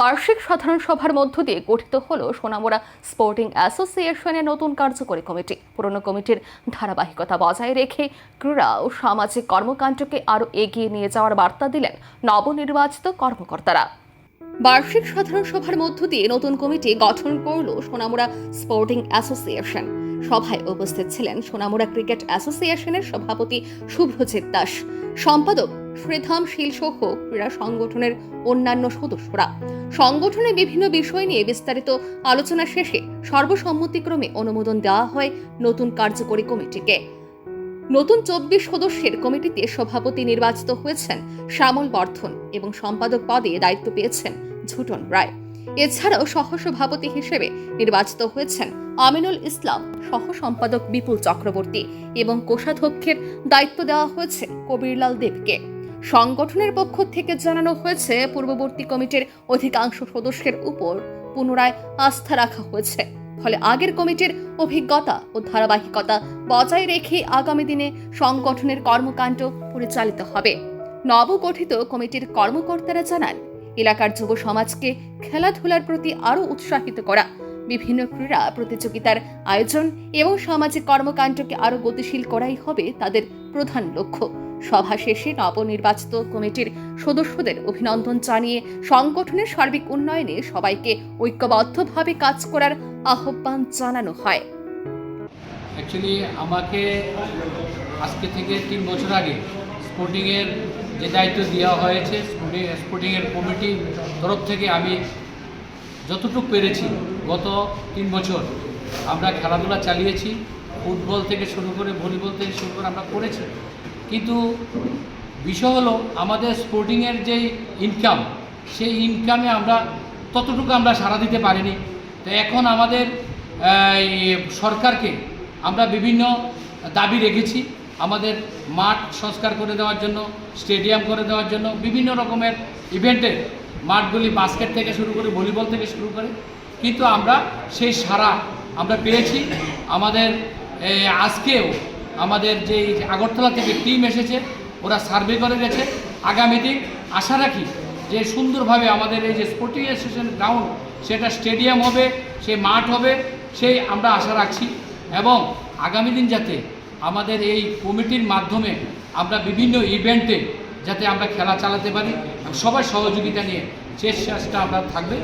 বার্ষিক সাধারণ সভার মধ্য দিয়ে গঠিত হলো সোনামুড়া স্পোর্টিং অ্যাসোসিয়েশনের নতুন কার্যকরী কমিটি। পুরনো কমিটির ধারাবাহিকতা বজায় রেখে ক্রীড়া ও সামাজিক কর্মকাণ্ডকে আরও এগিয়ে নিয়ে যাওয়ার বার্তা দিলেন নবনির্বাচিত কর্মকর্তারা। বার্ষিক সাধারণ সভার মধ্য দিয়ে নতুন কমিটি গঠন করল সোনামুড়া স্পোর্টিং অ্যাসোসিয়েশন। সভায় উপস্থিত ছিলেন সোনামুড়া ক্রিকেট অ্যাসোসিয়েশনের সভাপতি শুভ্রজিৎ দাস, সম্পাদক শ্রীধাম শীল সহ ক্রীড়া সংগঠনের অন্যান্য সদস্যরা। সংগঠনের বিভিন্ন বিষয় নিয়ে বিস্তারিত আলোচনা শেষে সর্বসম্মতিক্রমে অনুমোদন দেওয়া হয় নতুন কার্যকরী কমিটিকে। নতুন 24 সদস্যের কমিটিতে সভাপতি নির্বাচিত হয়েছেন শ্যামল বর্ধন এবং সম্পাদক পদে দায়িত্ব পেয়েছেন ঝুটন রায়। এছাড়াও সহসভাপতি হিসেবে নির্বাচিত হয়েছেন আমিনুল ইসলাম, সহ সম্পাদক বিপুল চক্রবর্তী এবং কোষাধ্যক্ষের দায়িত্ব দেওয়া হয়েছে কবিরলাল দেবকে। সংগঠনের পক্ষ থেকে জানানো হয়েছে পূর্ববর্তী কমিটির অধিকাংশ সদস্যের উপর পুনরায় আস্থা রাখা হয়েছে, ফলে আগের কমিটির অভিজ্ঞতা ও ধারাবাহিকতা বজায় রেখে আগামী দিনে সংগঠনের কর্মকাণ্ড পরিচালিত হবে। নবগঠিত কমিটির কর্মকর্তারা জানান, এলাকার যুব সমাজকে খেলাধুলার প্রতি আরও উৎসাহিত করা, বিভিন্ন ক্রীড়া প্রতিযোগিতার আয়োজন এবং সামাজিক কর্মকাণ্ডকে আরও গতিশীল করাই হবে তাদের প্রধান লক্ষ্য। সভা শেষে নবনির্বাচিত কমিটির সদস্যদের অভিনন্দন জানিয়ে সংগঠনের সার্বিক উন্নয়নে সবাইকে ঐক্যবদ্ধভাবে কাজ করার আহ্বান জানানো হয়। অ্যাকচুয়ালি আমাকে আজকে থেকে 3 বছর আগে স্পোর্টিংয়ের যে দায়িত্ব দেওয়া হয়েছে, স্পোর্টিংয়ের কমিটির তরফ থেকে আমি যতটুকু পেরেছি গত 3 বছর আমরা খেলাধুলা চালিয়েছি। ফুটবল থেকে শুরু করে ভলিবল থেকে শুরু করে আমরা করেছি, কিন্তু বিষয় হলো আমাদের স্পোর্টিংয়ের যে ইনকাম, সেই ইনকামে আমরা ততটুকু আমরা সাড়া দিতে পারিনি। তো এখন আমাদের সরকারকে আমরা বিভিন্ন দাবি রেখেছি, আমাদের মাঠ সংস্কার করে দেওয়ার জন্য, স্টেডিয়াম করে দেওয়ার জন্য, বিভিন্ন রকমের ইভেন্টের মাঠগুলি বাস্কেট থেকে শুরু করে ভলিবল থেকে শুরু করে, কিন্তু আমরা সেই সাড়া আমরা পেয়েছি। আমাদের আজকেও আমাদের যে আগরতলা থেকে টিম এসেছে, ওরা সার্ভে করে গেছে। আগামী দিন আশা রাখি যে সুন্দরভাবে আমাদের এই যে স্পোর্টিং অ্যাসোসিয়েশন গ্রাউন্ড, সেটা স্টেডিয়াম হবে, সে মাঠ হবে, সেই আমরা আশা রাখছি। এবং আগামী দিন যাতে আমাদের এই কমিটির মাধ্যমে আমরা বিভিন্ন ইভেন্টে যাতে আমরা খেলা চালাতে পারি, সবার সহযোগিতা নিয়ে চেষ্টা আমরা থাকবে।